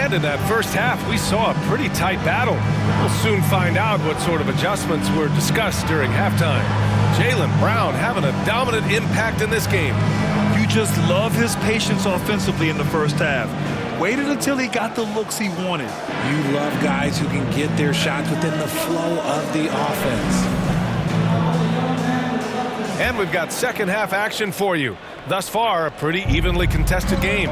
And in that first half, we saw a pretty tight battle. We'll soon find out what sort of adjustments were discussed during halftime. Jaylen Brown having a dominant impact in this game. You just love his patience offensively in the first half. Waited until he got the looks he wanted. You love guys who can get their shots within the flow of the offense. And we've got second half action for you. Thus far, a pretty evenly contested game.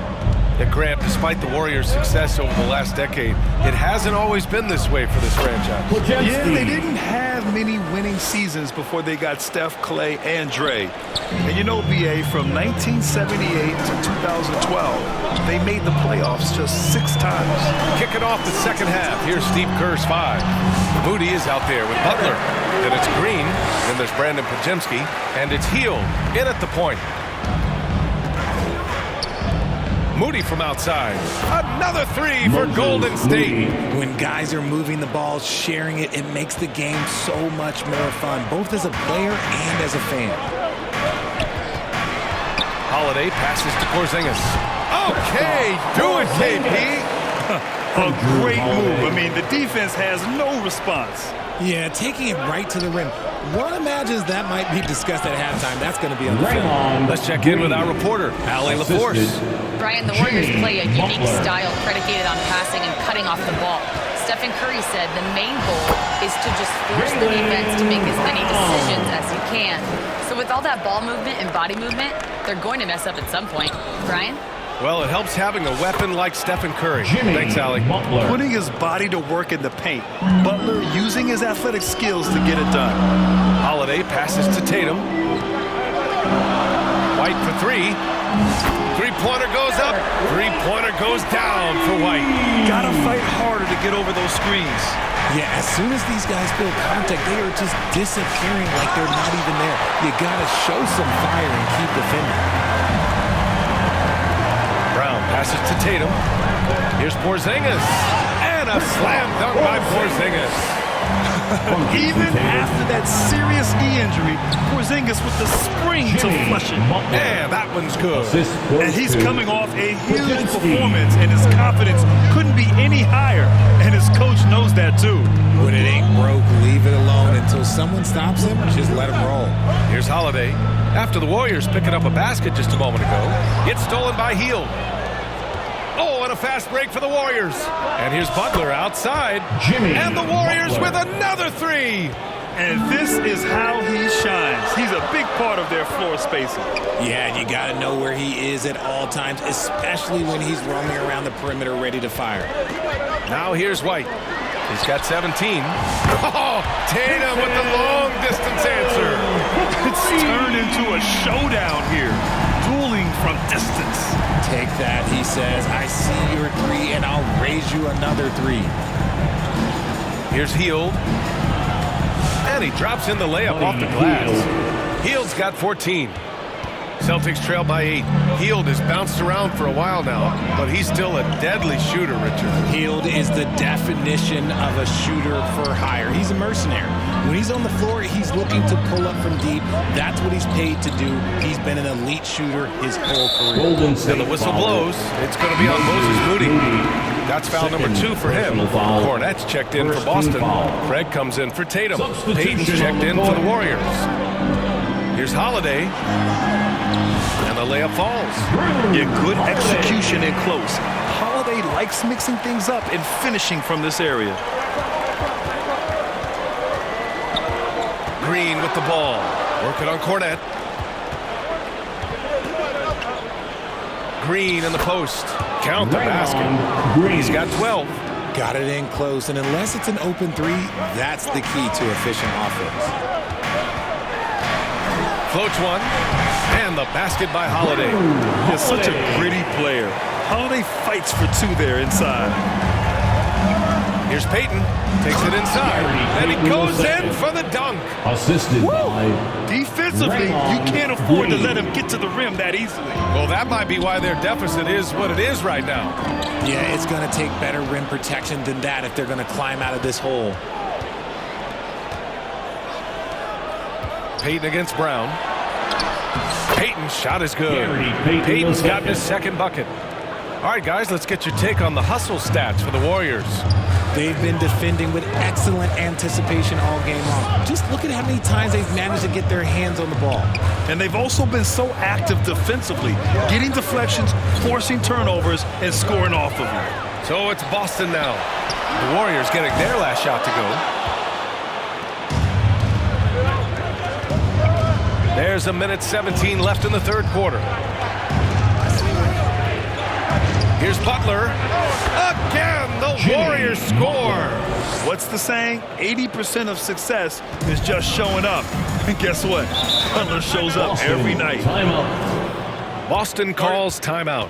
And Grant, despite the Warriors' success over the last decade, it hasn't always been this way for this franchise. Yeah, they didn't have many winning seasons before they got Steph, Clay, and Dre. And you know, BA, from 1978 to 2012, they made the playoffs just 6 times. Kicking off the second half, here's Steve Kerr's 5. Moody is out there with Butler. Then it's Green, then there's Brandon Podziemski, and it's Hield in at the point. Moody from outside. Another 3 for Golden State. When guys are moving the ball, sharing it, it makes the game so much more fun, both as a player and as a fan. Holiday passes to Porzingis. Okay, do it, KP. A great move. I mean, the defense has no response. Yeah, taking it right to the rim. One imagines that might be discussed at halftime. That's going to be on the film. Let's check in with our reporter, Allie LaForce. Brian, the Warriors play a unique style predicated on passing and cutting off the ball. Stephen Curry said the main goal is to just force the defense to make as many decisions as you can. So with all that ball movement and body movement, they're going to mess up at some point. Brian? Well, it helps having a weapon like Stephen Curry. Thanks, Allie. Putting his body to work in the paint. Butler using his athletic skills to get it done. Holiday passes to Tatum. White for 3. Three-pointer goes up. Three-pointer goes down for White. Gotta fight harder to get over those screens. Yeah, as soon as these guys feel contact, they are just disappearing like they're not even there. You gotta show some fire and keep defending. Brown passes to Tatum. Here's Porzingis. And a slam dunk by Porzingis. Even after that serious knee injury, Porzingis with the spring to flush it. Yeah, that one's good. And he's coming off a huge performance, and his confidence couldn't be any higher. And his coach knows that too. When it ain't broke, leave it alone until someone stops him. Just let him roll. Here's Holiday. After the Warriors picking up a basket just a moment ago, it's stolen by Hield. Oh, and a fast break for the Warriors. And here's Butler outside. And the Warriors with another 3. And this is how he shines. He's a big part of their floor spacing. Yeah, and you got to know where he is at all times, especially when he's roaming around the perimeter ready to fire. Now here's White. He's got 17. Oh, Tatum with the long-distance answer. It's turned into a showdown here. Dueling from distance. Take that, he says. I see your 3, and I'll raise you another 3. Here's Hield. And he drops in the layup off the glass. Hield's got 14. Celtics trail by 8. Hield has bounced around for a while now, but he's still a deadly shooter, Richard. Hield is the definition of a shooter for hire. He's a mercenary. When he's on the floor, he's looking to pull up from deep. That's what he's paid to do. He's been an elite shooter his whole career. And the whistle blows. It's going to be on Moses Moody. That's foul number 2 for him. Cornette's checked in for Boston. Craig comes in for Tatum. Payton's checked in for the Warriors. Here's Holiday. And the layup falls. Yeah, good execution in close. Holiday likes mixing things up and finishing from this area. Green with the ball. Working on Cornette. Green in the post. Count the basket. He's got 12. Got it in close, and unless it's an open 3, that's the key to efficient offense. Floats one. And the basket by Holiday. He's such a gritty player. Holiday fights for 2 there inside. Here's Payton. Takes it inside. And he goes in for the dunk. Assisted by Defensively, you can't afford to let him get to the rim that easily. Well, that might be why their deficit is what it is right now. Yeah, it's going to take better rim protection than that if they're going to climb out of this hole. Payton against Brown. Payton's shot is good. Payton's got his second bucket. All right, guys, let's get your take on the hustle stats for the Warriors. They've been defending with excellent anticipation all game long. Just look at how many times they've managed to get their hands on the ball. And they've also been so active defensively, getting deflections, forcing turnovers, and scoring off of them. So it's Boston now. The Warriors getting their last shot to go. There's 1:17 left in the third quarter. Here's Butler. Again, the Warriors score. What's the saying? 80% of success is just showing up. And guess what? Butler shows up every night. Boston calls timeout.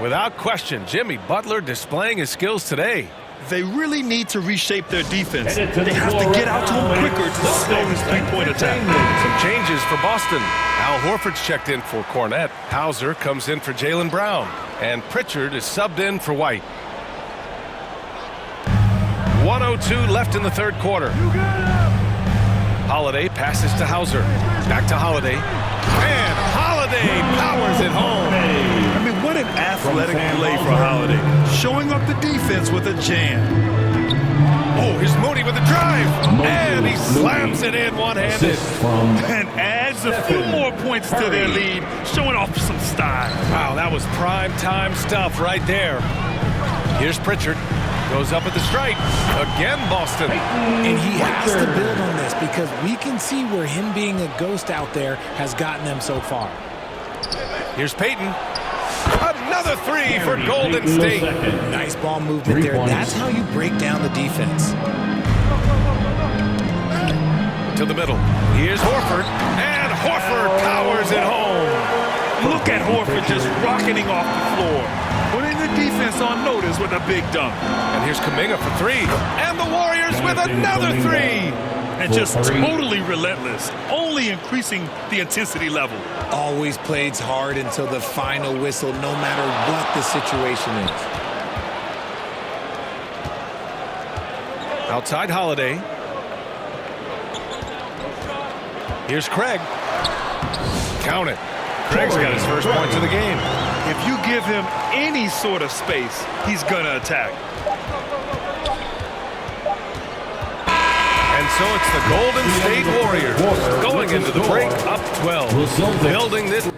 Without question, Jimmy Butler displaying his skills today. They really need to reshape their defense. They have to get out to him quicker to slow his three-point attack. Some changes for Boston. Al Horford's checked in for Cornette. Hauser comes in for Jaylen Brown. And Pritchard is subbed in for White. 1:02 left in the third quarter. Holiday passes to Hauser. Back to Holiday. And Holiday powers it home. I mean, what an athletic play for Holiday. Showing up the defense with a jam. Oh, here's Moody with a drive. And he slams it in one-handed. And adds a few more points to their lead, showing off some style. Wow, that was prime time stuff right there. Here's Pritchard. Goes up at the stripe. Again, Boston. And he has to build on this because we can see where him being a ghost out there has gotten them so far. Here's Payton. Another three for Golden State. Nice ball movement there. That's how you break down the defense. To the middle. Here's Horford. And Horford powers it home. Look at Horford just rocketing off the floor, putting the defense on notice with a big dunk. And here's Kuminga for three. And the Warriors with another three. And just totally relentless, only increasing the intensity level. Always plays hard until the final whistle, no matter what the situation is. Outside Holiday. Here's Craig. Count it. Craig's got his first points of the game. If you give him any sort of space, he's gonna attack. And so it's the Golden State Warriors going into the break up 12. Building this